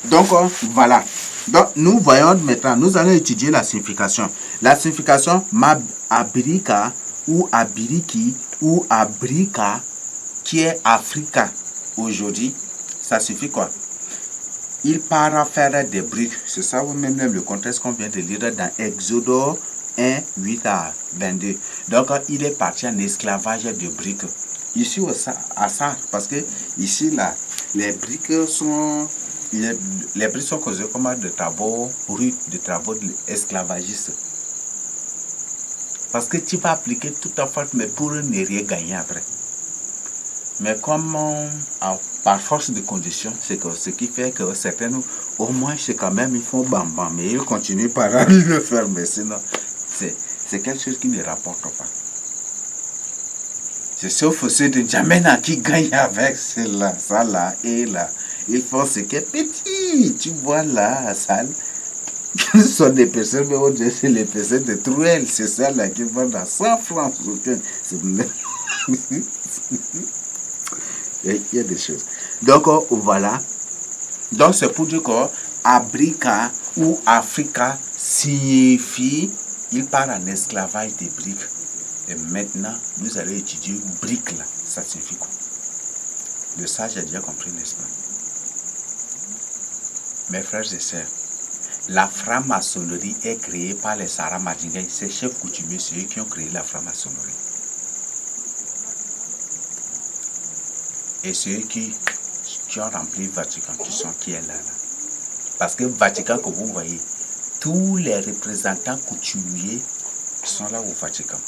Donc, voilà. Donc, nous voyons maintenant, nous allons étudier la signification. La signification Abrika ou Abiriki ou Abrika, qui est Africa aujourd'hui, ça signifie quoi? Il part à faire des briques. C'est ça même le contexte qu'on vient de lire dans Exode 1, 8 à 22. Donc, il est parti en esclavage de briques. Ici, à ça, parce que ici, là, les briques sont causées comme de travaux rudes, de travaux esclavagistes. Parce que tu vas appliquer toute ta force, mais pour ne rien gagner après. Mais comme par force de condition, c'est que ce qui fait que certains, au moins, c'est quand même, ils font bam, mais ils continuent par le faire, mais sinon, c'est quelque chose qui ne rapporte pas. C'est sauf ceux de N'Djamena qui gagnent avec cela, ça là et là. Ils font ce qui est petit, tu vois là, ça. Ce sont des personnes, mais on dirait c'est les personnes de Trouel, c'est ça là qui vont dans 100 francs. Il y a des choses. Donc, voilà. Donc, c'est pour dire que Abrika ou Africa signifie il part en esclavage des briques. Et maintenant, nous allons étudier briques là. Ça signifie quoi? Le sage a déjà compris, n'est-ce pas? Mes frères et sœurs, la franc-maçonnerie est créée par les Saramadingues. Ces chefs coutumiers, c'est eux qui ont créé la franc-maçonnerie. Et c'est eux qui ont rempli Vatican, qui est là. Parce que Vatican, que vous voyez, tous les représentants coutumiers sont là au Vatican.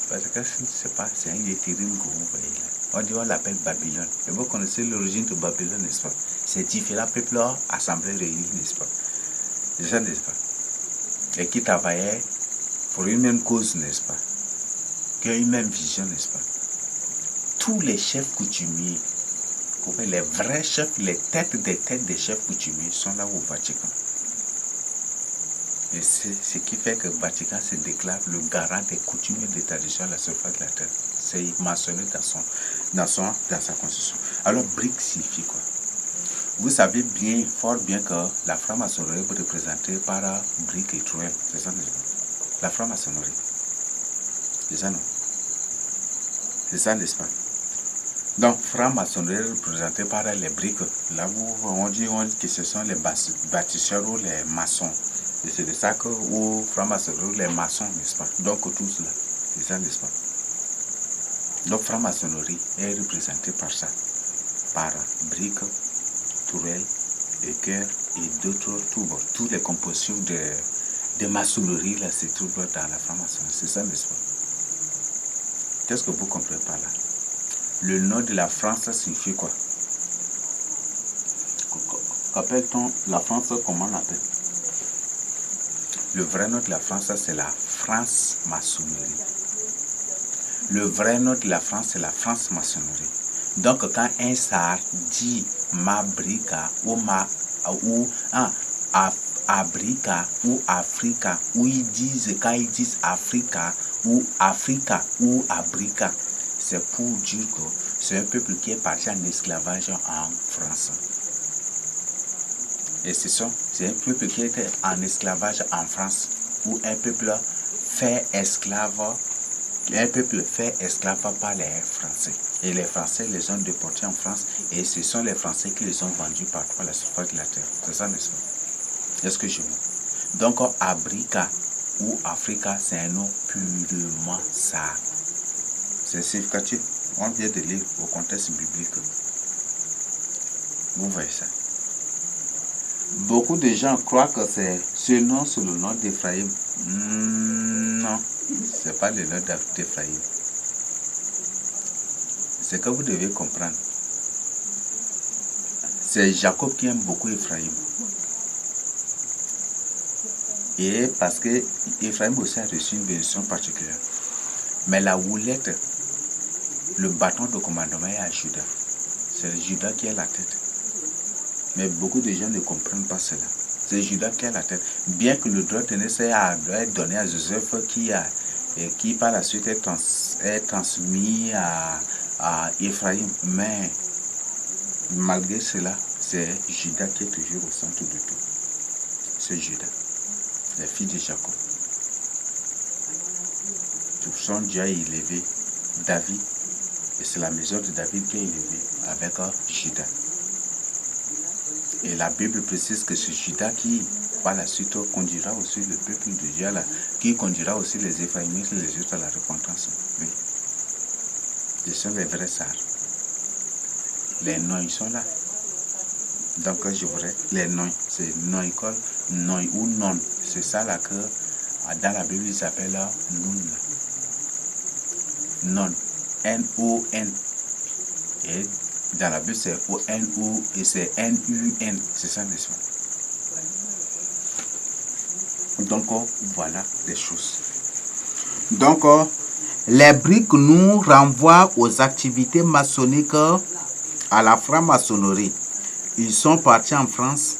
Vatican, c'est un éthérium que vous voyez là. On dit on l'appelle Babylone. Et vous connaissez l'origine de Babylone, n'est-ce pas? C'est différents peuples assemblés réunis, n'est-ce pas? C'est ça, n'est-ce pas? Et qui travaillaient pour une même cause, n'est-ce pas? Qui ont une même vision, n'est-ce pas? Tous les chefs coutumiers, les vrais chefs, les têtes des chefs coutumiers sont là au Vatican. Et c'est ce qui fait que le Vatican se déclare le garant des coutumes et des traditions à la surface de la terre. C'est mentionné dans sa constitution. Alors, brique signifie quoi? Vous savez fort bien que la franc-maçonnerie est représentée par brique et Trouel. C'est ça, la franc-maçonnerie. C'est ça, non? C'est ça, n'est-ce pas? Donc, franc-maçonnerie représentée par les briques. Là où on dit que ce sont les bâtisseurs ou les maçons. Et c'est de ça que, ou franc-maçonnerie, les maçons, n'est-ce pas? Donc, tout cela. C'est ça, n'est-ce pas? Donc, franc-maçonnerie est représentée par ça. Par briques, tourelles, équerres et d'autres tours. Toutes les compositions de maçonnerie, là, se trouvent dans la franc-maçonnerie. C'est ça, n'est-ce pas? Qu'est-ce que vous comprenez par là? Le nom de la France, ça signifie quoi? Qu'appelle-t-on la France? Comment on l'appelle? Le vrai nom de la France, c'est la France-maçonnerie. Le vrai nom de la France, c'est la France-maçonnerie. Donc, quand un SAR dit Mabrika ou Abrika ou Africa, ou quand ils disent Africa ou Abrika, c'est pour dire que c'est un peuple qui est parti en esclavage en France. Et c'est un peuple qui était en esclavage en France, où un peuple fait esclave par les Français. Et les Français les ont déportés en France, et ce sont les Français qui les ont vendus partout à la surface de la terre. C'est ça, n'est-ce pas? Est-ce que je vois? Donc, Abrika ou Africa, c'est un nom purement ça. C'est significatif. On vient de lire au contexte biblique. Vous voyez ça? Beaucoup de gens croient que c'est ce nom sous le nom d'Éphraïm. Non, ce n'est pas le nom d'Éphraïm. C'est que vous devez comprendre. C'est Jacob qui aime beaucoup Éphraïm. Et parce que Éphraïm aussi a reçu une bénédiction particulière. Mais la houlette, le bâton de commandement est à Judas. C'est Judas qui est la tête. Mais beaucoup de gens ne comprennent pas cela. C'est Judas qui a la tête. Bien que le droit de naissance est donné à Joseph qui par la suite est transmis à Ephraïm. Mais malgré cela, c'est Judas qui est toujours au centre de tout. C'est Judas, la fille de Jacob. Tout son Dieu a élevé David, et c'est la maison de David qui est élevée avec Judas. Et la Bible précise que c'est Judas qui, par la suite, conduira aussi le peuple de Dieu, qui conduira aussi les Éphraïmites et les autres à la repentance. Oui. Ce sont les vrais sages. Les noms, ils sont là. Donc, je voudrais, les noms, c'est non-école, non ou non. C'est ça là que, dans la Bible, ils s'appellent nun. Non. N-O-N. Et dans la Bible, c'est O-N-O et c'est N-U-N. C'est ça, n'est-ce pas? Donc, voilà les choses. Donc, les briques nous renvoient aux activités maçonniques, à la franc-maçonnerie. Ils sont partis en France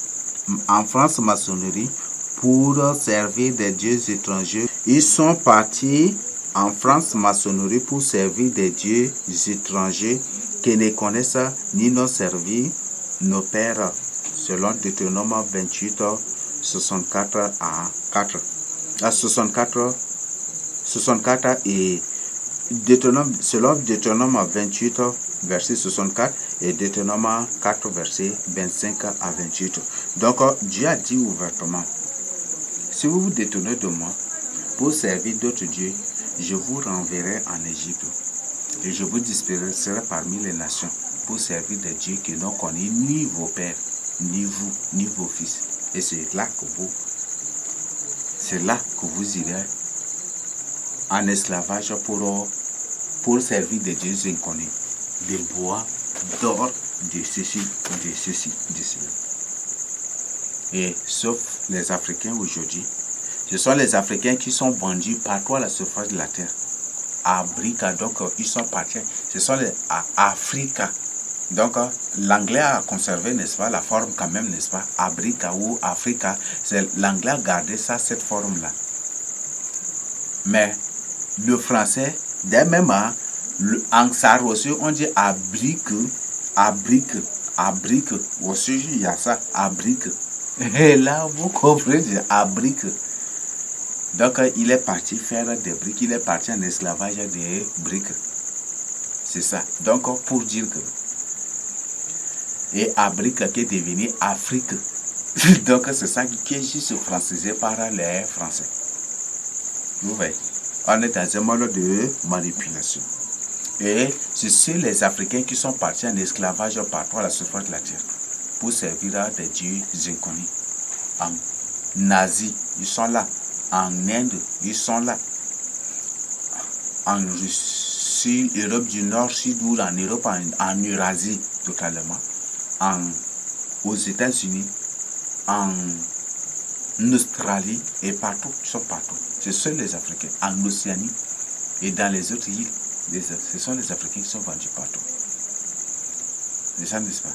maçonnerie, pour servir des dieux étrangers. Ils sont partis en France maçonnerie pour servir des dieux étrangers qui ne connaissent ni n'ont servi nos pères, selon Deutéronome 28, 64 à 4. 64 et Deutéronome, selon Deutéronome 28, verset 64 et Deutéronome 4, verset 25 à 28. Donc, Dieu a dit ouvertement, si vous vous détournez de moi pour servir d'autres dieux, je vous renverrai en Égypte et je vous disperserai parmi les nations pour servir des dieux qui n'ont connu ni vos pères, ni vous, ni vos fils. Et c'est là que vous irez en esclavage pour servir des dieux inconnus, des bois, d'or, de ceci, de ceci, de cela. Et sauf les Africains aujourd'hui, ce sont les Africains qui sont vendus partout à la surface de la terre. À Africa, donc ils sont partis. Ce sont les Africa. Donc l'anglais a conservé, n'est-ce pas, la forme quand même, n'est-ce pas, Africa ou Africa. C'est l'anglais a gardé ça, cette forme-là. Mais le français, dès même en Sar aussi, on dit abrique, aussi il y a ça, abrique. Et là, vous comprenez, abrique. Donc, il est parti faire des briques, il est parti en esclavage des briques. C'est ça. Donc, pour dire que. Et abrique qui est devenu Afrique. Donc, c'est ça qui est juste francisé par les Français. Vous voyez, on est dans un mode de manipulation. Et c'est sur les Africains qui sont partis en esclavage partout à la surface de la terre pour servir à des dieux inconnus. En Asie, ils sont là. En Inde, ils sont là. En Russie, Europe du Nord, Sud, ou en Europe, en Eurasie, totalement. Aux États-Unis, en Australie et partout, ils sont partout. Ce sont les Africains. En Océanie et dans les autres îles, ce sont les Africains qui sont vendus partout. C'est ça, n'est-ce pas?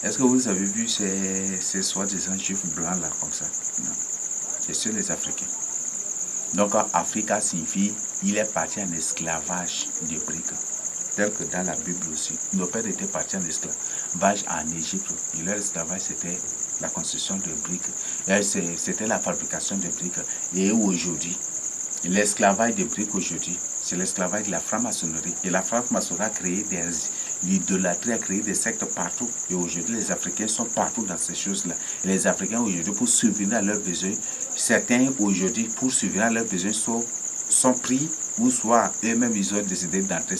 Est-ce que vous avez vu ces soi-disant juifs blancs là comme ça? Non. C'est sur les Africains. Donc, Africa signifie, il est parti en esclavage de briques, tel que dans la Bible aussi. Nos pères étaient partis en esclavage en Égypte. Et leur esclavage, c'était la construction de briques. C'était la fabrication de briques. Et aujourd'hui, l'esclavage de briques aujourd'hui, c'est l'esclavage de la franc-maçonnerie. Et la franc-maçonnerie a créé l'idolâtrie, a créé des sectes partout. Et aujourd'hui, les Africains sont partout dans ces choses-là. Et les Africains aujourd'hui, pour subvenir à leurs besoins, certains aujourd'hui, pour subvenir à leurs besoins, sont pris, ou soit eux-mêmes, ils ont décidé d'entrer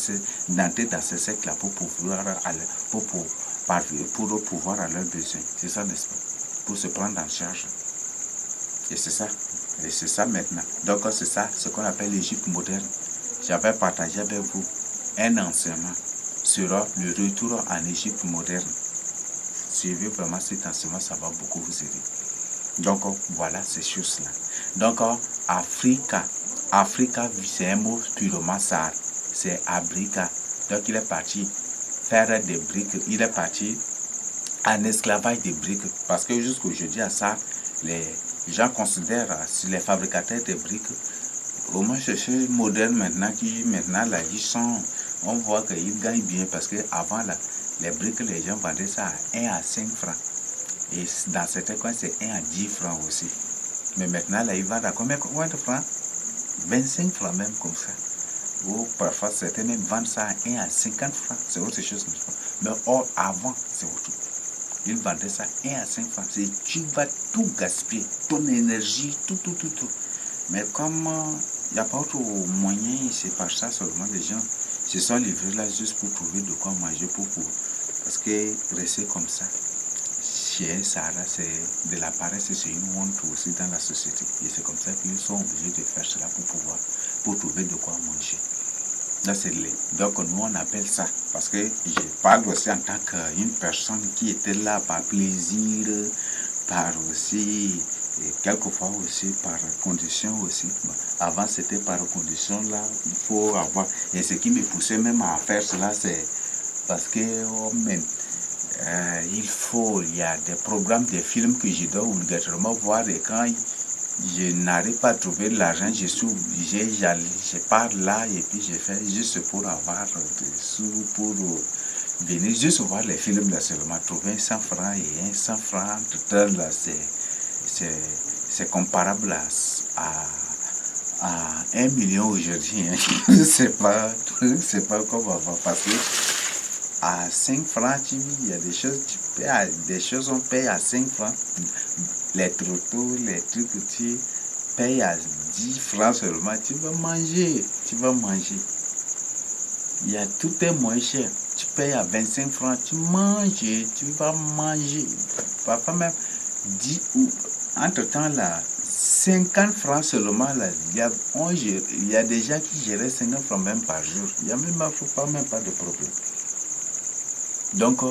dans ces sectes-là pour pouvoir à leurs besoins. C'est ça, n'est-ce pas? Pour se prendre en charge. Et c'est ça. Et c'est ça maintenant. Donc, c'est ça, ce qu'on appelle l'Égypte moderne. J'avais partagé avec vous un enseignement sur le retour en Égypte moderne. Suivez vraiment cet enseignement, ça va beaucoup vous aider. Donc, voilà ces choses-là. Donc, Africa, c'est un mot purement sar. C'est Abrica. Donc, il est parti faire des briques. Il est parti en esclavage des briques. Parce que jusqu'aujourd'hui, à ça, les gens considèrent les fabricateurs de briques, au moins c'est ceux modernes maintenant qui, là, ils sont, on voit qu'ils gagnent bien parce qu'avant, là, Les briques, les gens vendaient ça à 1 à 5 francs. Et dans certains coins, c'est 1 à 10 francs aussi. Mais maintenant, là, ils vendent à combien de francs? 25 francs même comme ça. Ou parfois, certains même vendent ça à 1 à 50 francs. C'est autre chose. Mais or, avant, c'est autre. Ils vendaient ça 1 à 5 francs. Tu vas tout gaspiller, ton énergie, tout. Mais comme il n'y a pas autre moyen, c'est par ça seulement les gens se sont livrés là juste pour trouver de quoi manger parce que rester comme ça, chez un Sahara, c'est de la paresse, c'est une honte aussi dans la société. Et c'est comme ça qu'ils sont obligés de faire cela pour trouver de quoi manger. Là, donc nous on appelle ça, parce que je parle aussi en tant qu'une personne qui était là par plaisir, par aussi, et quelquefois aussi par condition aussi. Bon, avant c'était par condition là, il faut avoir, et ce qui me poussait même à faire cela, c'est parce que il y a des programmes, des films que je dois obligatoirement voir, et quand je n'arrive pas à trouver de l'argent, je pars là et puis je fais juste pour avoir des sous, pour venir juste voir les films là seulement. Trouver 100 francs et 100 francs, tout à l'heure, c'est comparable à 1 million aujourd'hui. Hein. c'est pas comme avant, parce que à 5 francs, il y a des choses, on paye à 5 francs. Les trottoirs, les trucs, tu payes à 10 francs seulement, tu vas manger. Il y a tout est moins cher. Tu payes à 25 francs, tu vas manger. Parfois même 10 ou entre-temps là, 50 francs seulement là, il y a des gens qui géraient 50 francs même par jour. Il n'y a même pas de problème. Donc,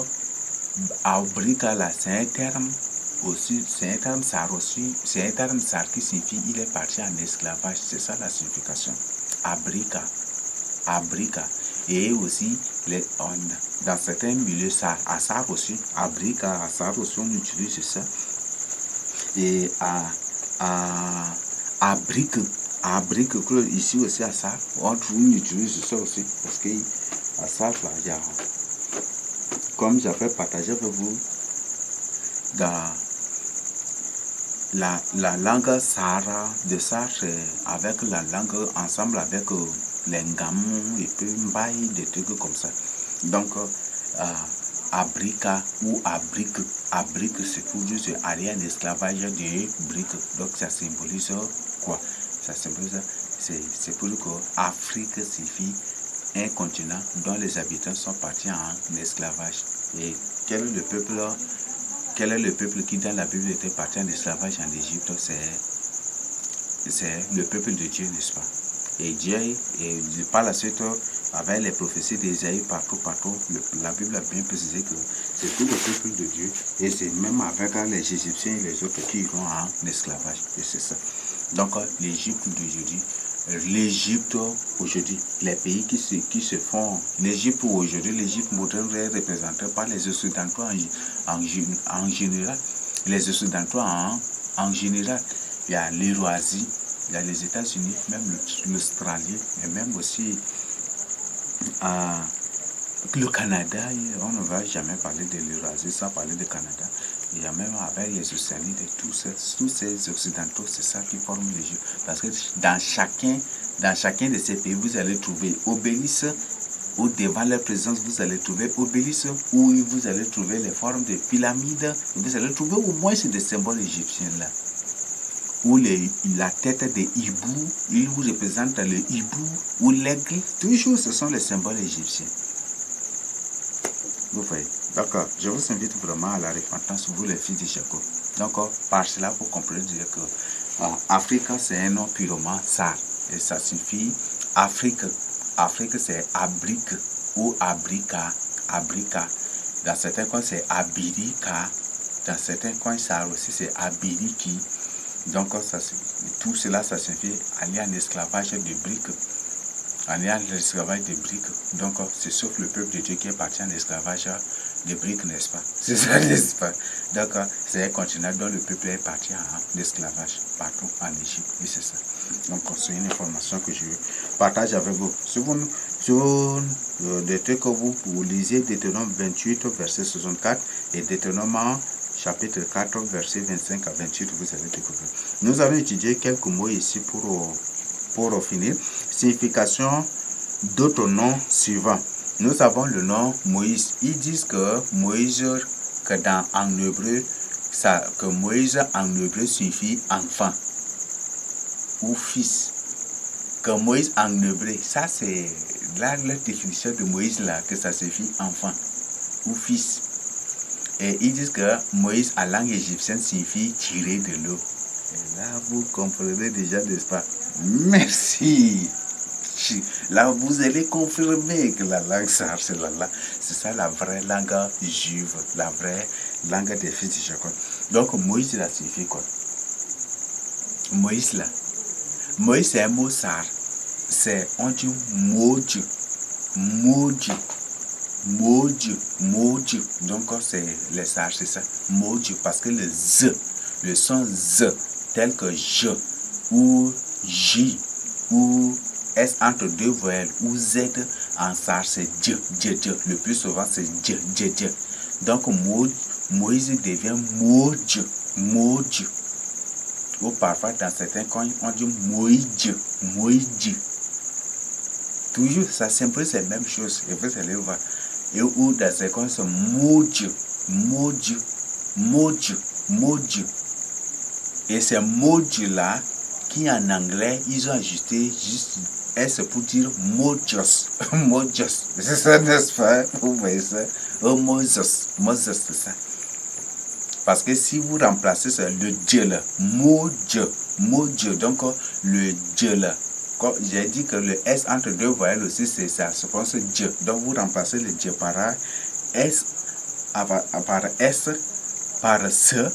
à Brika là, c'est un terme aussi, c'est un terme sar aussi, c'est un terme sar qui signifie il est parti en esclavage, c'est ça la signification. Abrika. Et aussi, dans certains milieux, à sar aussi, Abrika, à sar aussi, on utilise ça. Et à brique, ici aussi à sar, on utilise ça aussi, parce que à sar là, il y a, comme j'avais partagé avec vous, dans la langue Sahara, de Sahara, avec la langue, ensemble avec les Ngamou et puis Mbaye, des trucs comme ça. Donc, Abrika ou Abrique, c'est pour juste aller en esclavage de briques. Donc, ça symbolise quoi? Ça symbolise, c'est pour que Afrique signifie un continent dont les habitants sont partis en esclavage. Et quel est le peuple qui dans la Bible était parti en esclavage en Égypte? C'est le peuple de Dieu, n'est-ce pas? Et Dieu, et par la suite, avec les prophéties d'Ésaïe partout, la Bible a bien précisé que c'est tout le peuple de Dieu. Et c'est même avec les Égyptiens et les autres qui iront en esclavage. Et c'est ça. Donc, l'Égypte d'aujourd'hui, les pays qui se font, l'Égypte aujourd'hui, l'Égypte moderne est représentée par les Occidentaux en général. Les Occidentaux en général, il y a l'Eurasie, il y a les États-Unis, même l'Australie, et même aussi le Canada. On ne va jamais parler de l'Eurasie sans parler du Canada. Il y a même avec les Océanies, tous ces Occidentaux, c'est ça qui forme l'Égypte. Parce que dans chacun de ces pays, vous allez trouver obélisques, ou devant leur présence, vous allez trouver obélisques, où vous allez trouver les formes de pyramides, vous allez trouver au moins des symboles égyptiens là. Ou la tête des hibou, il vous représente le hibou ou l'aigle, toujours ce sont les symboles égyptiens. Vous voyez. D'accord, je vous invite vraiment à la repentance, vous les fils de Jacob. Donc, par cela, vous comprenez que Afrique, c'est un nom purement sar. Et ça signifie Afrique. Afrique, c'est Abrique ou Abrika. Dans certains coins, c'est Abirika. Dans certains coins, ça aussi, c'est Abiriki. Donc, tout cela, ça signifie aller en esclavage de briques. Aller en esclavage de briques. Donc, c'est sauf le peuple de Dieu qui est parti en esclavage de briques, n'est-ce pas? C'est ça, n'est-ce pas? Donc, c'est un continent dont le peuple est parti en esclavage partout en Égypte. Et c'est ça. Donc, c'est une information que je partage avec vous. sur des trucs que vous lisez, Deutéronome 28, verset 64, et Deutéronome chapitre 4, verset 25 à 28, vous allez découvrir. Nous allons étudier quelques mots ici pour finir. Signification d'autres noms suivants. Nous avons le nom Moïse. Ils disent que Moïse, en hébreu, que Moïse en hébreu signifie enfant ou fils. Que Moïse en hébreu, ça c'est la définition de Moïse là, que ça signifie enfant ou fils. Et ils disent que Moïse en langue égyptienne signifie tirer de l'eau. Et là vous comprenez déjà, n'est-ce pas? Merci. Là vous allez confirmer que la langue sahar, c'est ça la vraie langue juive, la vraie langue des fils de Jacob. Donc Moïse là signifie quoi? Moïse là. Moïse c'est un mot sahar. C'est, on dit Moji. Donc c'est les sages, c'est ça. Moji, parce que le Z, le son Z, tel que je, ou J, ou S entre deux voyelles, ou Z en sage, c'est Dieu. Le plus souvent c'est Dieu. Donc Moïse devient Moji. Ou parfois dans certains cas, on dit Moïdi. Toujours, ça simple, c'est la même chose. Et vous allez voir. Et où dans ces cas, c'est Moji. Et c'est Moji là, qui en anglais, ils ont ajouté juste S pour dire Mojos. C'est ça, n'est-ce pas? Vous voyez ça? Oh, Moses, c'est ça. Parce que si vous remplacez ça, le Dieu là, Mojo, donc le Dieu là. J'ai dit que le S entre deux voyelles aussi, c'est ça, se pense Dieu. Donc vous remplacez le Dieu par S, par ce,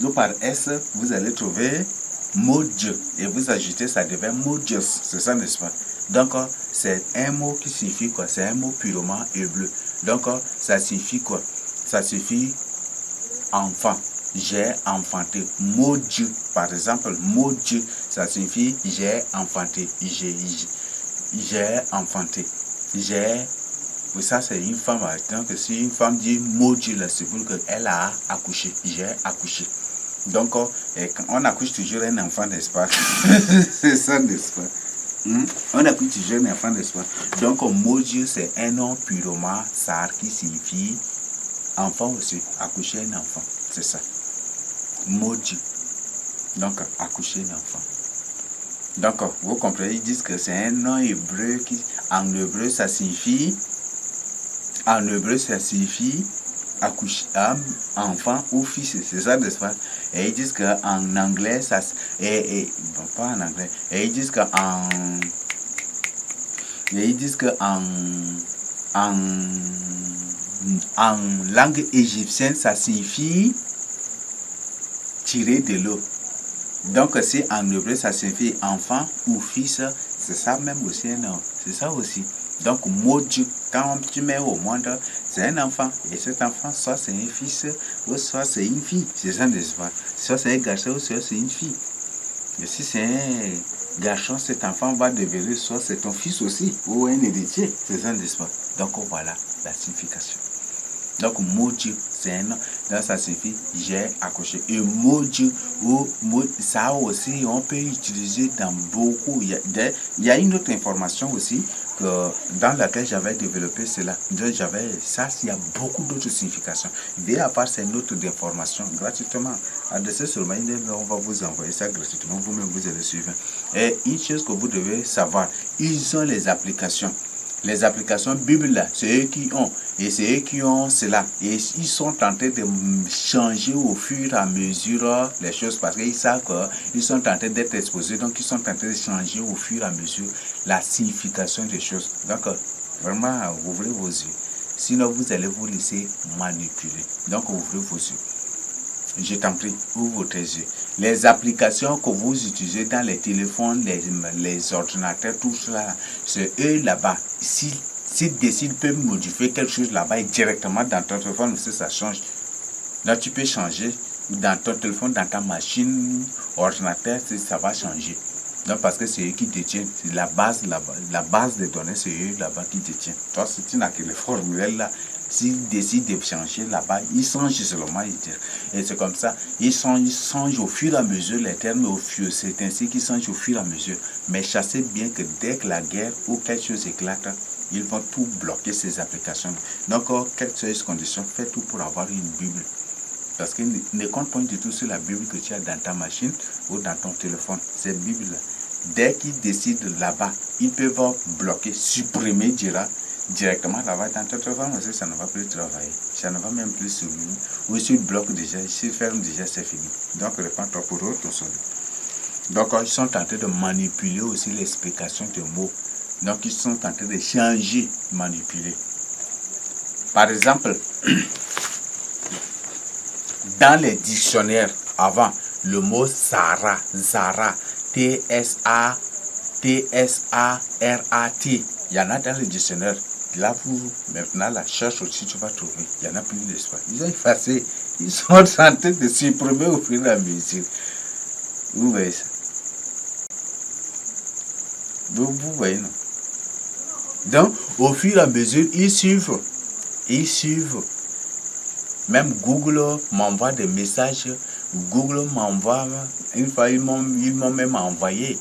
ou par S, vous allez trouver Mojo. Et vous ajoutez, ça devient Mojos. C'est ça, n'est-ce pas? Donc c'est un mot qui signifie quoi? C'est un mot purement hébreu. Donc ça signifie quoi? Ça signifie enfant. J'ai enfanté. Moju, par exemple, Moju, ça signifie j'ai enfanté. J'ai enfanté. Ça c'est une femme. Donc si une femme dit Moju, c'est pour qu'elle a accouché. J'ai accouché. Donc on accouche toujours un enfant, n'est-ce pas? C'est ça, n'est-ce pas? On accouche toujours un enfant, n'est-ce pas? Donc Moju, c'est un nom purement sahar qui signifie enfant aussi. Accoucher un enfant. C'est ça. Moji. Donc, accoucher un enfant. Donc, vous comprenez, ils disent que c'est un nom hébreu qui, en hébreu, ça signifie accoucher, enfant ou fils. C'est ça, n'est-ce pas? Et ils disent qu'en anglais, ça, bon, pas en anglais, et ils disent en langue égyptienne, ça signifie tirer de l'eau. Donc, si en hébreu, ça signifie enfant ou fils, c'est ça même aussi un nom. C'est ça aussi. Donc, Moji, quand tu mets au monde, c'est un enfant. Et cet enfant, soit c'est un fils, ou soit c'est une fille. C'est ça, n'est-ce pas? Soit c'est un garçon, ou soit c'est une fille. Et si c'est un garçon, cet enfant va devenir, soit c'est ton fils aussi, ou un héritier. C'est ça, n'est-ce pas? Donc, voilà la signification. Donc, Moji, c'est un nom. Donc, ça signifie j'ai accouché. Et Moji, ça aussi, on peut utiliser dans beaucoup. Il y a une autre information aussi que, dans laquelle j'avais développé cela. Donc, il y a beaucoup d'autres significations. Dès à part ces notes d'information gratuitement, adressez seulement une email, on va vous envoyer ça gratuitement. Vous-même, vous allez suivre. Et une chose que vous devez savoir, ils ont les applications. Les applications Bible là, c'est eux qui ont. Et c'est eux qui ont cela. Et ils sont en train de changer au fur et à mesure les choses parce qu'ils savent qu'ils sont en train d'être exposés. Donc ils sont en train de changer au fur et à mesure la signification des choses. Donc vraiment, ouvrez vos yeux. Sinon, vous allez vous laisser manipuler. Donc ouvrez vos yeux. Je t'en prie, ouvre vos yeux. Les applications que vous utilisez dans les téléphones, les ordinateurs, tout cela, c'est eux là-bas. S'ils décident de modifier quelque chose là-bas et directement dans ton téléphone, ça change. Là, tu peux changer dans ton téléphone, dans ta machine, ordinateur, ça va changer. Non, parce que c'est eux qui détiennent la base des données, c'est eux là-bas qui détiennent. Toi, si tu n'as que les formulaires là, s'ils décident de changer là-bas, ils changent seulement. Et c'est comme ça, ils changent au fur et à mesure les termes, c'est ainsi qu'ils changent au fur et à mesure. Mais chassez bien que dès que la guerre ou quelque chose éclate, ils vont tout bloquer ces applications. Donc, quelles sont les conditions, fais tout pour avoir une Bible. Parce qu'ils ne comptent pas du tout sur la Bible que tu as dans ta machine ou dans ton téléphone. Cette Bible-là, dès qu'ils décident là-bas, ils peuvent bloquer, supprimer, directement là-bas dans ton téléphone aussi, ça ne va plus travailler. Ça ne va même plus s'ouvrir. Ou s'ils bloquent déjà, s'ils ferment déjà, c'est fini. Donc, répands-toi pour eux, ton salut. Donc, ils sont en train de manipuler aussi l'explication des mots. Donc, ils sont en train de changer, manipuler. Par exemple, dans les dictionnaires, avant, le mot Zara, T-S-A-R-A-T, il y en a dans le dictionnaire. Là, vous, maintenant, la cherche aussi, tu vas trouver. Il y en a plus d'espace. Ils ont effacé. Ils sont en train de supprimer au fur et à mesure. Vous voyez ça? Vous voyez, non? Donc, au fur et à mesure, ils suivent. Ils suivent. Même Google m'envoie des messages. Google m'envoie. Une fois, ils m'ont même envoyé.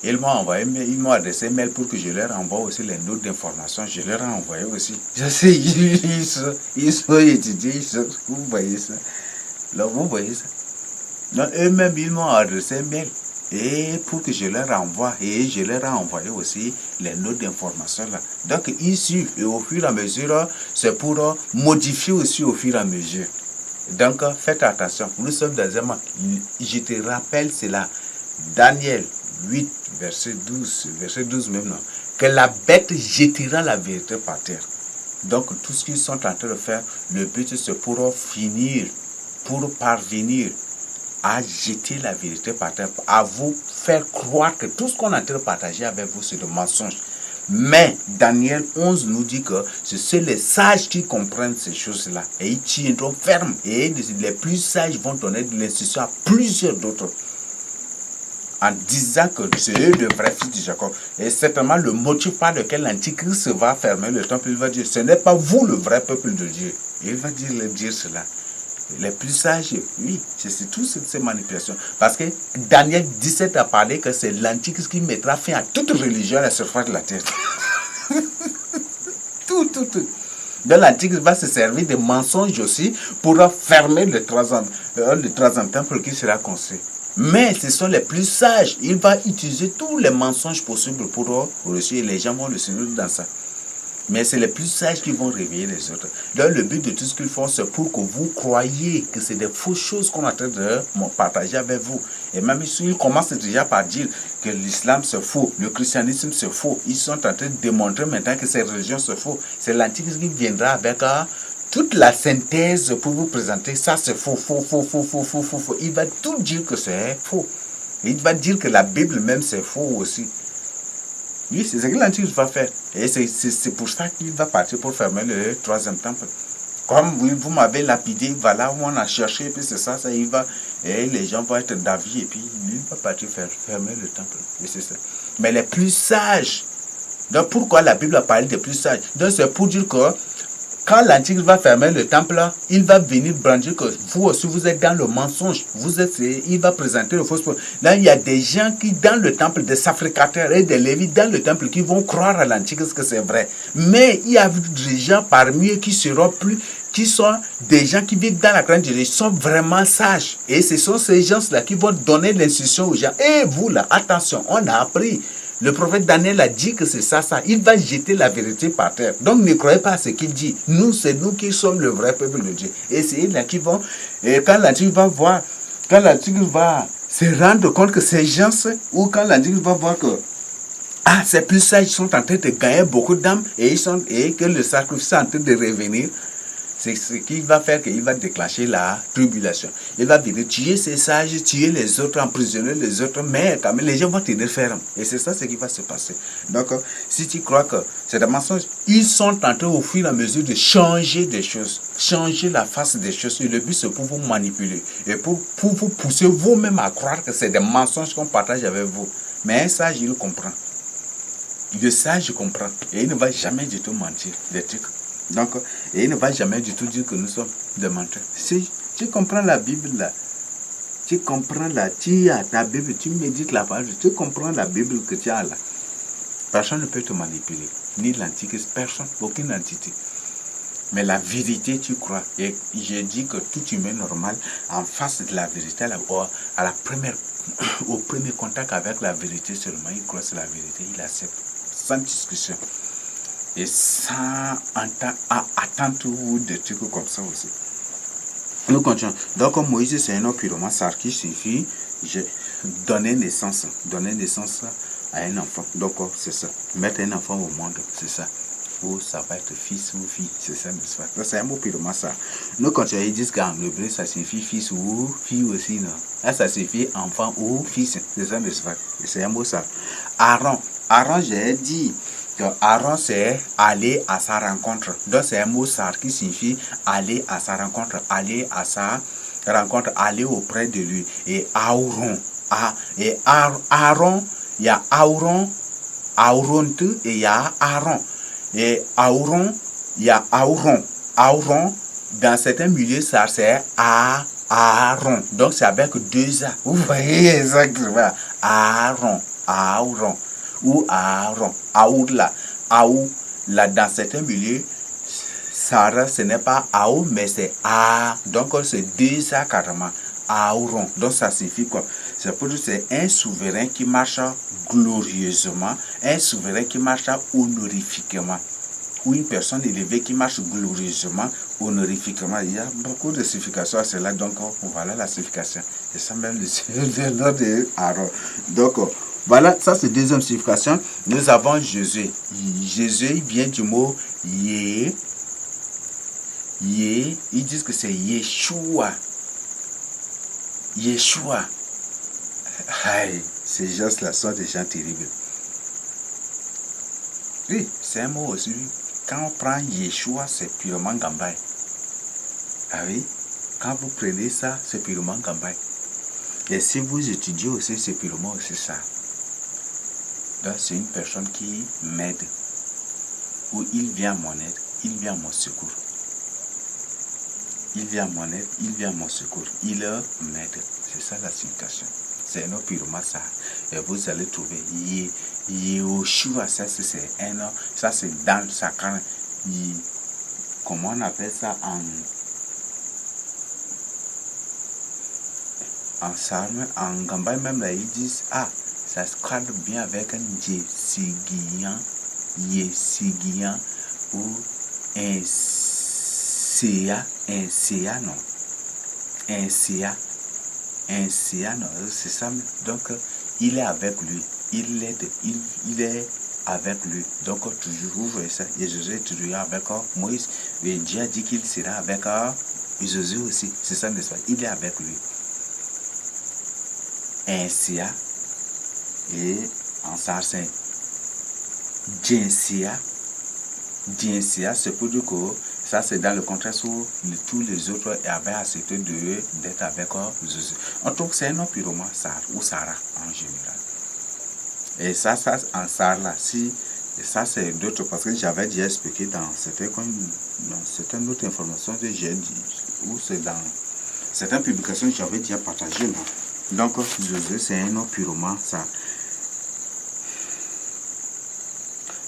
Ils m'ont adressé un mail pour que je leur envoie aussi les notes d'information. Je leur ai envoyé aussi. Je sais, ils sont étudiés. Vous voyez ça? Là, vous voyez ça? Donc, eux-mêmes, ils m'ont adressé un mail. Et pour que je leur envoie, et je leur ai envoyé aussi les notes d'information là. Donc, ils suivent. Et au fur et à mesure, c'est pour modifier aussi au fur et à mesure. Donc, faites attention. Nous sommes dans un monde. Je te rappelle cela. Daniel 8, verset 12 même, non, que la bête jettera la vérité par terre. Donc, tout ce qu'ils sont en train de faire, le but c'est pour finir, pour parvenir à jeter la vérité par terre, à vous faire croire que tout ce qu'on est en train de partager avec vous, c'est de mensonges. Mais Daniel 11 nous dit que c'est les sages qui comprennent ces choses-là. Et ils tiendront ferme. Et les plus sages vont donner de l'instruction à plusieurs d'autres. En disant que c'est eux le vrai fils de Jacob. Et certainement le motif par lequel l'Antichrist va fermer le temple, il va dire, ce n'est pas vous le vrai peuple de Dieu. Il va dire cela. Les plus sages, oui, c'est tout ces manipulations. Parce que Daniel 17 a parlé que c'est l'Antichrist qui mettra fin à toute religion à la surface de la terre. tout. Donc l'Antichrist va se servir de mensonges aussi pour fermer le troisième temple qui sera construit. Mais ce sont les plus sages. Il va utiliser tous les mensonges possibles pour réussir. Les gens vont le suivre dans ça. Mais c'est les plus sages qui vont réveiller les autres. Donc le but de tout ce qu'ils font, c'est pour que vous croyiez que c'est des fausses choses qu'on est en train de partager avec vous. Et même ils commencent déjà par dire que l'islam c'est faux, le christianisme c'est faux. Ils sont en train de démontrer maintenant que ces religions sont faux. C'est l'Antichrist qui viendra avec toute la synthèse pour vous présenter. Ça c'est faux. Il va tout dire que c'est faux. Il va dire que la Bible même c'est faux aussi. Oui, c'est ce que l'Antichrist va faire. Et c'est pour ça qu'il va partir pour fermer le troisième temple. Comme vous m'avez lapidé, voilà où on a cherché, et puis c'est ça, il va. Et les gens vont être d'avis, et puis lui va partir fermer le temple. Et c'est ça. Mais les plus sages. Donc pourquoi la Bible a parlé des plus sages? Donc c'est pour dire que quand l'Antichrist va fermer le temple, il va venir brandir que vous aussi vous êtes dans le mensonge. Il va présenter le faux. Là, il y a des gens qui, dans le temple, des sacrificateurs et des lévites dans le temple, qui vont croire à l'Antichrist que c'est vrai. Mais il y a des gens parmi eux qui sont des gens qui vivent dans la grande Jérusalem, sont vraiment sages. Et ce sont ces gens-là qui vont donner l'instruction aux gens. Et vous là, attention, on a appris. Le prophète Daniel a dit que c'est ça. Il va jeter la vérité par terre. Donc ne croyez pas à ce qu'il dit. C'est nous qui sommes le vrai peuple de Dieu. Et c'est là qui vont. Et quand l'Antichrist va voir, quand l'Antichrist va se rendre compte que ces gens, ou quand l'Antichrist va voir que ces plus sages sont en train de gagner beaucoup d'âmes et que le sacrifice est en train de revenir, c'est ce qu'il va faire, qu'il va déclencher la tribulation. Il va venir tuer ces sages, tuer les autres, emprisonner les autres, mais quand même, les gens vont tenir ferme. Et c'est ça ce qui va se passer. Donc, si tu crois que c'est un mensonge, ils sont en train au fur et à mesure de changer des choses, changer la face des choses. Et le but, c'est pour vous manipuler et pour vous pousser vous-même à croire que c'est des mensonges qu'on partage avec vous. Mais un sage, il comprend. Le sage comprend. Et il ne va jamais du tout mentir. Des trucs. Donc, et il ne va jamais du tout dire que nous sommes des menteurs. Si tu comprends la Bible là, tu comprends là, tu as ta Bible, tu médites la page, tu comprends la Bible que tu as là. Personne ne peut te manipuler. Ni l'antichrist, personne, aucune entité. Mais la vérité, tu crois. Et j'ai dit que tout humain normal, en face de la vérité, à la première, au premier contact avec la vérité seulement, il croit sur la vérité, il accepte, sans discussion. Et sans attente ou des trucs comme ça aussi. Nous continuons. Donc, Moïse, c'est un homme purement sar qui suffit, donner naissance à un enfant. Donc, c'est ça. Mettre un enfant au monde, c'est ça. Ou ça va être fils ou fille, c'est ça, n'est-ce pas? Donc, c'est un mot purement ça. Nous, quand ils disent qu'en hébreu, ça signifie fils ou fille aussi, non? Là, ça signifie enfant ou fils, c'est ça, n'est-ce pas? C'est un mot ça. Aaron, j'ai dit que Aaron, c'est aller à sa rencontre. Donc, c'est un mot ça qui signifie aller à sa rencontre, aller à sa rencontre, aller auprès de lui. Et Aaron, Aaron, il y a Aaron, et il y a Aaron. Et Aaron, il y a Aaron. Aaron, dans certains milieux, ça c'est Aaron. Donc c'est avec deux A. Vous voyez exactement. Aaron. Ou Aaron. Aou, là, dans certains milieux, Sarah, ce n'est pas Aou, mais c'est A. Donc c'est deux A carrément. Aaron. Donc ça signifie quoi? C'est pour dire que c'est un souverain qui marche glorieusement, un souverain qui marche honorifiquement, ou une personne élevée qui marche glorieusement, honorifiquement. Il y a beaucoup de significations à cela, donc voilà la signification. Et ça même le nom de Aaron. Donc voilà, ça c'est deuxième signification. Nous avons Jésus. Jésus vient du mot Yé. Ils disent que c'est Yeshua. Yeshua. Aïe, ces gens-là sont des gens terribles. Oui, c'est un mot aussi. Quand on prend Yeshua, c'est purement Gambay. Ah oui, quand vous prenez ça, c'est purement Gambay. Et si vous étudiez aussi, c'est purement aussi ça. Donc, c'est une personne qui m'aide. Ou il vient à mon aide, il vient à mon secours. Il vient à mon aide, il vient à mon secours. Il m'aide. C'est ça la signification. C'est un nom purement ça. Et vous allez trouver Yeshua, ça c'est un nom. Ça c'est dans sa carne. Comment on appelle ça en sarme, en gambay même là, ils disent ça se cadre bien avec un Yesigian ou un CA, non. Un CA, non, c'est ça. Donc, il est avec lui. Il l'aide. Il est avec lui. Donc, toujours, vous voyez ça. Et Jésus est toujours avec Moïse. Et Dieu a dit qu'il sera avec Jésus aussi. C'est ça, n'est-ce pas? Il est avec lui. Un CA. Et en sarsen. Djensia, c'est pour dire que ça c'est dans le contexte où tous les autres avaient accepté d'être avec Jésus. On trouve que c'est un nom purement Sar ou Sarah en général. Et ça en Sar là, si, et ça c'est d'autres, parce que j'avais déjà expliqué dans certaines autres informations que j'ai dit, ou c'est dans certaines publications que j'avais déjà partagées là. Donc Jésus c'est un nom purement Sar.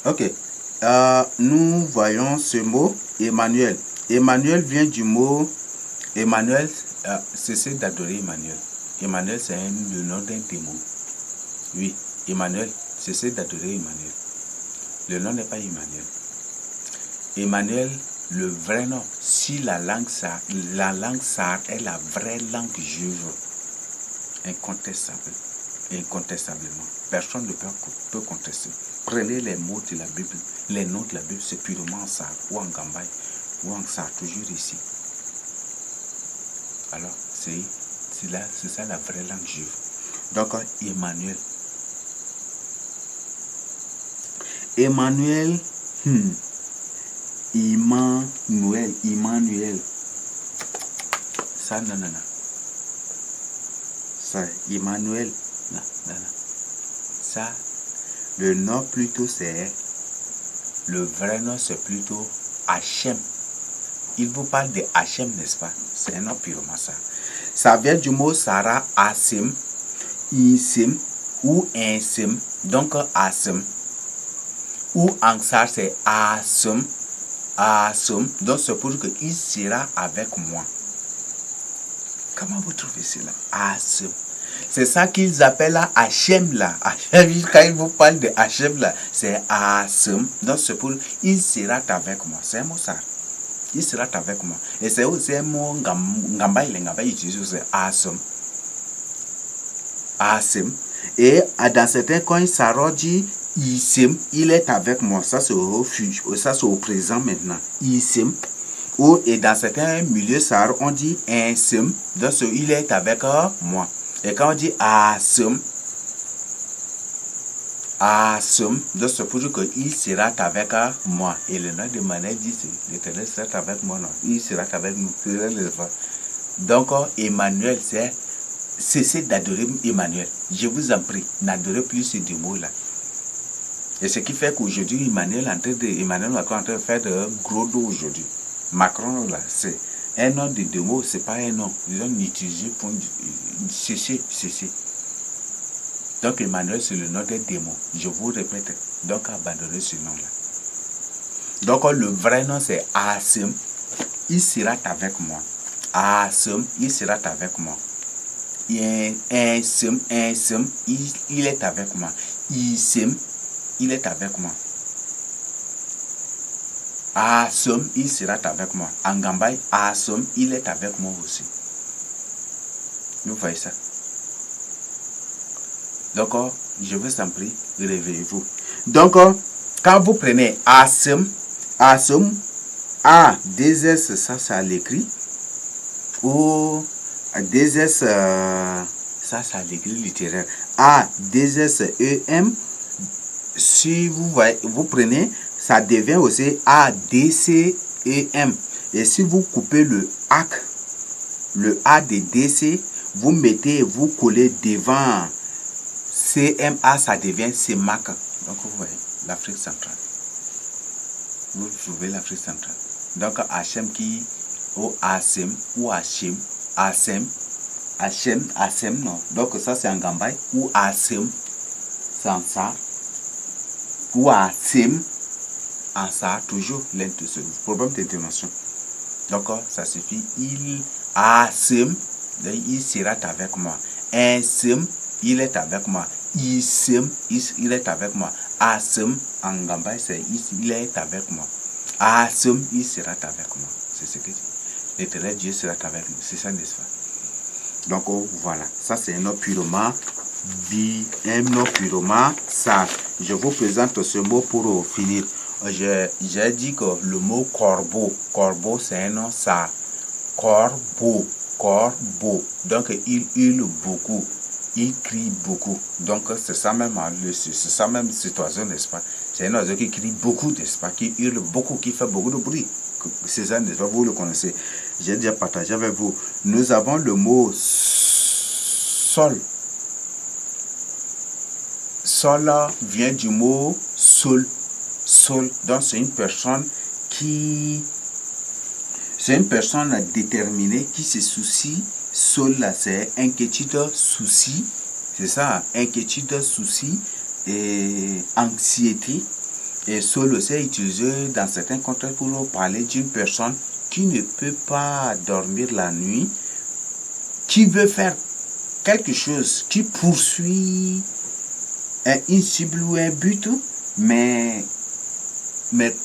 Ok, nous voyons ce mot Emmanuel. Emmanuel vient du mot Emmanuel, cessez d'adorer Emmanuel. Emmanuel, c'est le nom d'un démon. Oui, Emmanuel, cessez d'adorer Emmanuel. Le nom n'est pas Emmanuel. Emmanuel, le vrai nom, si la langue sar est la vraie langue juive, incontestablement. Personne ne peut contester. Prenez les mots de la Bible, les noms de la Bible, c'est purement en Sar ou en Gambay ou en Sar, toujours ici. Alors, c'est ça la vraie langue juive. Donc, Emmanuel. Emmanuel. Ça, non. Ça, Emmanuel. Non. ça, le nom plutôt c'est, le vrai nom c'est plutôt Hachem. Il vous parle de Hachem, n'est-ce pas? C'est un nom purement ça. Ça vient du mot Sarah, Asim, Isim ou Insim, donc Asim. Ou Ansar, c'est Asum, Asum, donc c'est pour dire qu'il sera avec moi. Comment vous trouvez cela? Asum. C'est ça qu'ils appellent Hachem là. Hachem, quand ils vous parlent de Hachem là, c'est Asum. Donc c'est pour il sera avec moi. C'est un mot ça. Il sera avec moi. Et c'est aussi un mot Ngamba, il utilise aussi Asum. Asim. Et dans certains coins, Sarah dit Isim, il est avec moi. Ça c'est au présent maintenant. Isim. Et dans certains milieux, Sarah, on dit Insim. Donc il est avec moi. Et quand on dit Asim, Asim, donc c'est pour dire qu'il sera avec moi. Et le nom de Manet dit l'Éternel sera avec moi. Non, il sera avec nous. Donc Emmanuel, c'est cessez d'adorer Emmanuel. Je vous en prie, n'adorez plus ces deux mots-là. Et ce qui fait qu'aujourd'hui, Emmanuel Macron est en train de faire de gros dos aujourd'hui. Macron, là, c'est un nom de deux mots, c'est pas un nom. Ils ont utilisé pour cesser. Donc Emmanuel, c'est le nom des démons. Je vous répète, donc abandonnez ce nom-là. Donc le vrai nom, c'est Asim. Il sera avec moi. Asim, il sera avec moi. Insim, il est avec moi. Isim, il est avec moi. Asom, il sera avec moi. Angambay, Asom, il est avec moi aussi. Vous voyez ça? Donc, je vous en prie, réveillez-vous. Donc, quand vous prenez Asom, A, 2S, ça l'écrit. Ou 2S, ça l'écrit littéraire. A, 2S, EM. Si vous prenez, ça devient aussi A, D, C, E, M. Et si vous coupez le A de DC, vous collez devant CMA, ça devient CMAC. Donc vous voyez, l'Afrique centrale. Vous trouvez l'Afrique centrale. Donc Hachem qui, ou Hachem, ou Hachem, Hachem, non. Donc ça c'est en Gambay, ou Hachem, sans ça. Ou Hachem, en ça, toujours le problème d'intonation. Donc ça suffit, Hachem, il sera avec moi. Hachem, il est avec moi. Isim, il est avec moi. Hachem, en Gambay, c'est il est avec moi. Hachem, il sera avec moi. C'est ce que dit. L'éternel Dieu sera avec nous. C'est ça, n'est-ce pas? Donc voilà, ça c'est un nom purement ça. Je vous présente ce mot pour finir. J'ai dit que le mot corbeau c'est un nom ça. Corbeau. Donc il hurle beaucoup, il crie beaucoup. Donc c'est ça même cet oiseau, n'est-ce pas? C'est un oiseau qui crie beaucoup, n'est-ce pas? Qui hurle beaucoup, qui fait beaucoup de bruit. C'est ça, n'est-ce pas? Vous le connaissez. J'ai déjà partagé avec vous. Nous avons le mot sol. Sol vient du mot sol. Donc c'est une personne déterminée qui se soucie. Sol là c'est inquiétude, souci. C'est ça, inquiétude, souci et anxiété. Et sol aussi est utilisé dans certains contextes pour parler d'une personne qui ne peut pas dormir la nuit, qui veut faire quelque chose, qui poursuit une cible ou un but, mais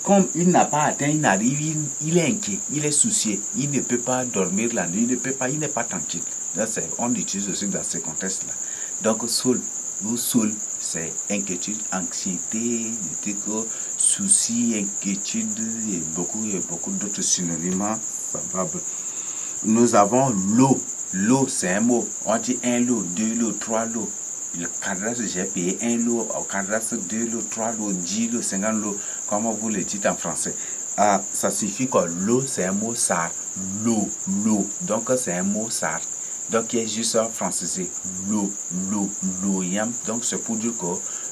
comme il n'a pas atteint, il est inquiet, il est soucié, il ne peut pas dormir la nuit, il n'est pas tranquille. Donc, on l'utilise aussi dans ces contextes-là. Donc, soul, c'est inquiétude, anxiété, souci, inquiétude, et beaucoup d'autres synonymes semblables. Nous avons l'eau. L'eau, c'est un mot. On dit un lot, deux lots, trois lots. Le cadastre, j'ai payé un lot, au cadastre, deux lots, trois lots, 10 lots, 50 lots, comme vous le dites en français. Ça signifie que l'eau, c'est un mot sar. L'eau. Donc, c'est un mot sar. Donc, il est juste francisé. L'eau. Donc, c'est pour dire que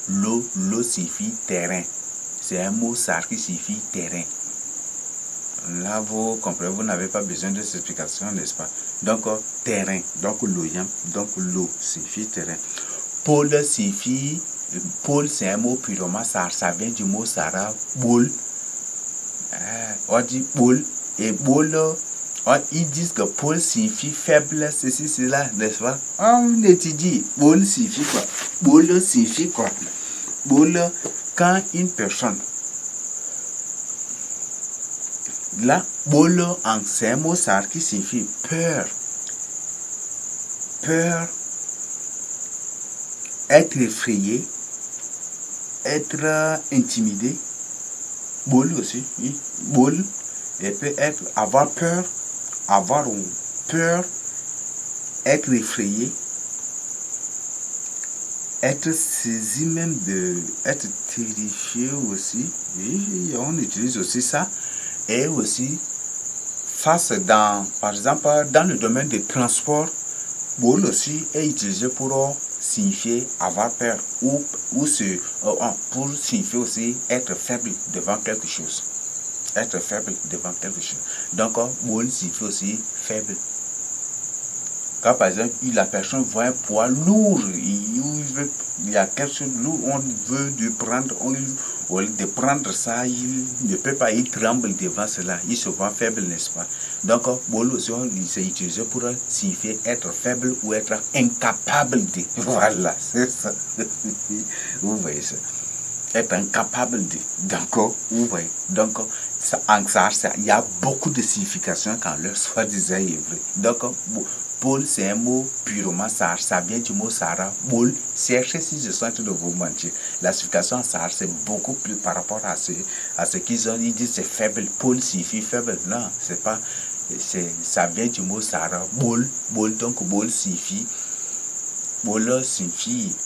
L'eau signifie terrain. C'est un mot sar qui signifie terrain. Là, vous comprenez, vous n'avez pas besoin de cette explication, n'est-ce pas? Donc, terrain. Donc, l'eau signifie terrain. Pôle signifie... Pôle, c'est un mot purement sar. Ça vient du mot sara, boule. On dit boule. Et boule, ils disent que pôle signifie faible, ceci, cela, n'est-ce pas? On étudie. Boule signifie quoi? Boule signifie quoi? Boule, quand une personne... Là, bolo, c'est un mot sar qui signifie peur. Peur, être effrayé, être intimidé. Bol aussi, oui. Bol, et peut être avoir peur, être effrayé, être saisi même être terrifié aussi. Oui, on utilise aussi ça. Et aussi, par exemple, dans le domaine des transports, bol aussi est utilisé pour signifier avoir peur ou pour signifier aussi être faible devant quelque chose. Être faible devant quelque chose. Donc, bol signifie aussi faible. Quand par exemple, la personne voit un poids lourd, il y a quelque chose de lourd, on veut de prendre, au lieu de prendre ça, il ne peut pas, il tremble devant cela, il se voit faible, n'est-ce pas? Donc, bol aussi, c'est utilisé pour signifier être faible ou être incapable de. Voilà, c'est ça. Vous voyez ça. Être incapable de. Donc, vous voyez. Donc, en ça, il y a beaucoup de significations quand leur soi-disant est vrai. Donc, Paul, c'est un mot purement sar. Ça vient du mot sara. Paul, cherchez si je suis en train de vous mentir. La signification sar, c'est beaucoup plus par rapport à ce qu'ils ont. Ils disent c'est faible. Paul signifie faible. Non, c'est pas. Ça vient du mot sara. Paul, donc Paul signifie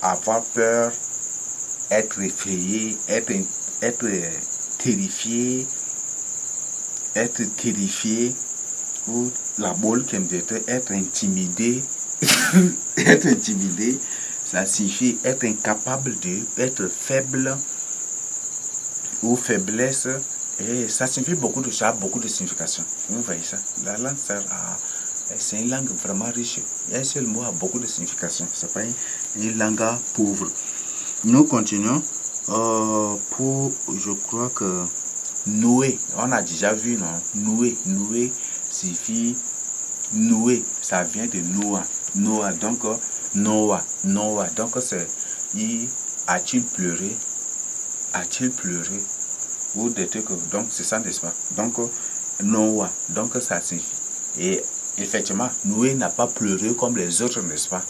avoir peur, être effrayé, être terrifié, ou la boule qui me dit être intimidé. Être intimidé, ça signifie être incapable être faible ou faiblesse. Et ça signifie beaucoup de choses, beaucoup de significations. Vous voyez ça? La langue, c'est une langue vraiment riche. Un seul mot a beaucoup de significations. C'est pas une langue pauvre. Nous continuons je crois que nouer, on a déjà vu, non? Nouer signifie nouer, ça vient de Noah, donc Noah, donc c'est a-t-il pleuré, ou des trucs, donc c'est ça, n'est-ce pas? Donc Noah, donc ça signifie, et effectivement, Noé n'a pas pleuré comme les autres, n'est-ce pas?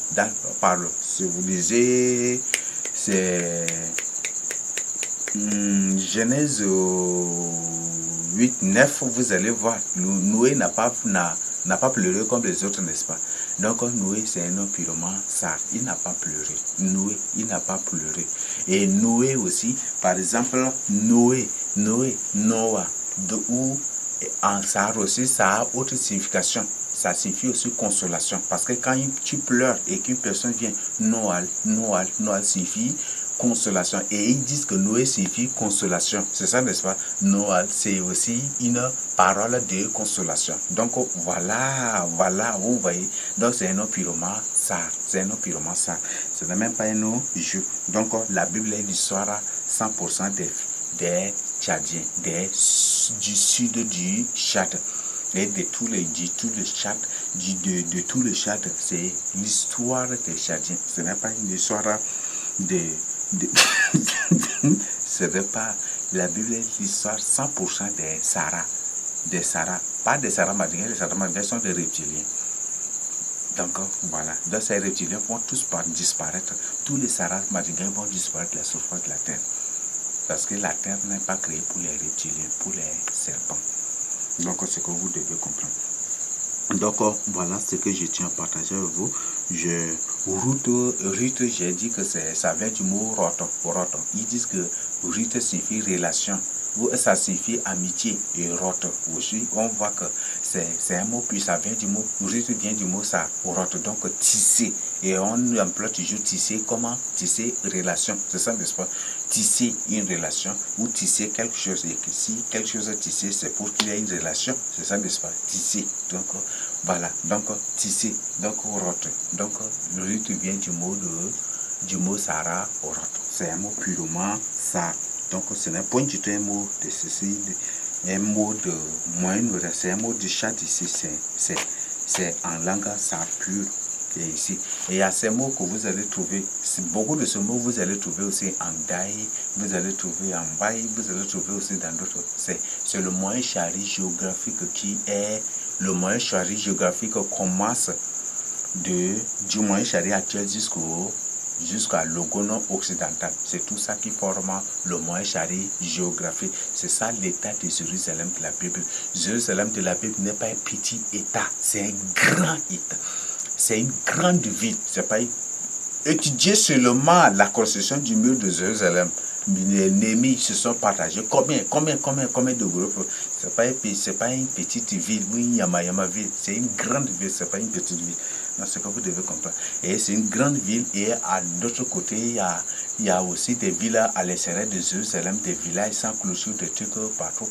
Si vous lisez, c'est Genèse 8, 9, vous allez voir, Noé n'a pas pleuré comme les autres, n'est-ce pas? Donc Noé, c'est un homme purement sar. Il n'a pas pleuré. Noé, il n'a pas pleuré. Et Noé aussi, par exemple, Noah, ou en sar aussi, ça a autre signification. Ça signifie aussi consolation. Parce que quand tu pleures et qu'une personne vient, Noal signifie consolation. Et ils disent que Noé signifie consolation. C'est ça, n'est-ce pas? Noël, c'est aussi une parole de consolation. Donc, voilà, vous voyez. Donc, c'est un nom purement sar. Ce n'est même pas un nom juif. Donc, la Bible est l'histoire 100% des Tchadiens, du sud du Tchad. Et de tout le Tchad, de tout le Tchad, c'est l'histoire des Tchadiens. Ce n'est pas une histoire ce n'est pas, la Bible est l'histoire 100% des Sara, pas des Sara Madingues. Les Sara Madingues sont des reptiliens. Donc voilà, donc ces reptiliens vont tous disparaître. Tous les Sara Madingues vont disparaître de la surface de la terre, parce que la terre n'est pas créée pour les reptiliens, pour les serpents. Donc c'est ce que vous devez comprendre. Donc voilà ce que je tiens à partager avec vous. Rite, j'ai dit que ça vient du mot roton. Ils disent que rite signifie relation. ça signifie amitié. Et rote aussi, on voit que c'est un mot, puis ça vient du mot, Ruth vient du mot ça, rote, donc tisser. Et on emploie toujours tisser, comment tisser relation, c'est ça, n'est-ce pas? Tisser une relation ou tisser quelque chose. Et que si quelque chose est tissé, c'est pour qu'il y ait une relation, c'est ça, n'est-ce pas? Tisser. Donc voilà, donc tisser, donc rote. Donc Ruth vient du mot Sarah, rote. C'est un mot purement ça. Donc ce n'est point du tout un mot de ceci, un mot de moindre, c'est un mot de chat ici, c'est en langue ça pure qui est ici. Et il y a ces mots que vous allez trouver, beaucoup de ces mots vous allez trouver aussi en Dai, vous allez trouver en Bai, vous allez trouver aussi dans d'autres. C'est le moyen chari géographique qui est, le moyen chari géographique commence du moyen chari actuel jusqu'à l'Ogono occidental. C'est tout ça qui forme le moyen chari géographique. C'est ça l'état de Jérusalem de la Bible. Jérusalem de la Bible n'est pas un petit état, c'est un grand état. C'est une grande ville. C'est pas étudier seulement la construction du mur de Jérusalem. Les ennemis se sont partagés. Combien de groupes? C'est pas une petite ville, oui, Yama ville. C'est une grande ville, c'est pas une petite ville. Non, c'est que vous devez comprendre. Et c'est une grande ville et à l'autre côté, il y a aussi des villes à l'extérieur de Jérusalem, des villages sans clôture, des trucs partout.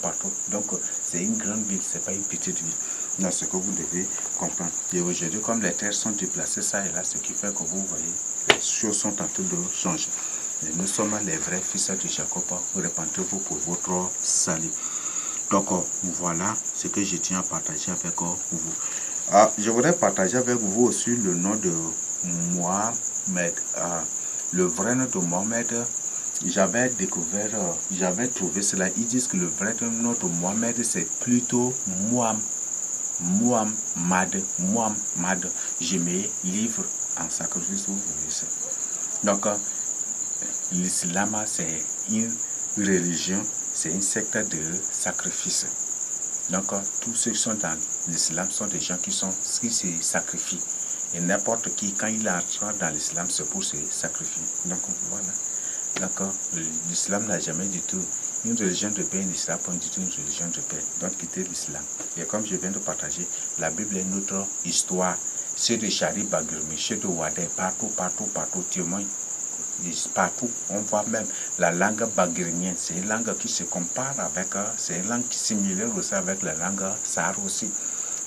Donc, c'est une grande ville, c'est pas une petite ville. Non, ce que vous devez comprendre. Et aujourd'hui, comme les terres sont déplacées, ça et là, ce qui fait que vous voyez, les choses sont en train de changer. Et nous sommes les vrais fils de Jacob. Repentez-vous pour votre salut. Donc, voilà ce que je tiens à partager avec vous. Je voudrais partager avec vous aussi le nom de Mohamed. Le vrai nom de Mohamed, j'avais trouvé cela. Ils disent que le vrai nom de Mohamed, c'est plutôt Muhammad. Je me livre en sacrifice, vous voyez ça. Donc, l'islam, c'est une religion, c'est une secte de sacrifice. Donc, tous ceux qui sont dans l'islam sont des gens qui se sacrifient. Et n'importe qui, quand il entre dans l'islam, c'est pour se sacrifier. Donc, voilà. Donc, l'islam n'a jamais du tout une religion de paix, l'islam pas du tout une religion de paix. Donc, quittez l'islam. Et comme je viens de partager, la Bible est notre histoire. C'est de Chari Bagrumi, c'est de Wadé, partout, témoin. Partout, on voit même la langue bagrinienne. C'est une langue qui se compare avec, c'est une langue similaire aussi avec la langue Sahara aussi.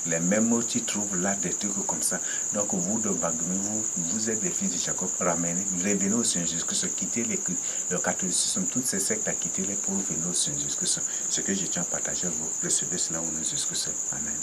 Les mêmes mots, tu trouves là des trucs comme ça. Donc, vous de Bagrimi, vous êtes des fils de Jacob, revenez au Seigneur Jésus-Christ, quittez le catholicisme, toutes ces sectes à quitter les pour venir au Seigneur Jésus-Christ. Ce que je tiens à partager, vous recevez cela au nom de Jésus-Christ. Amen.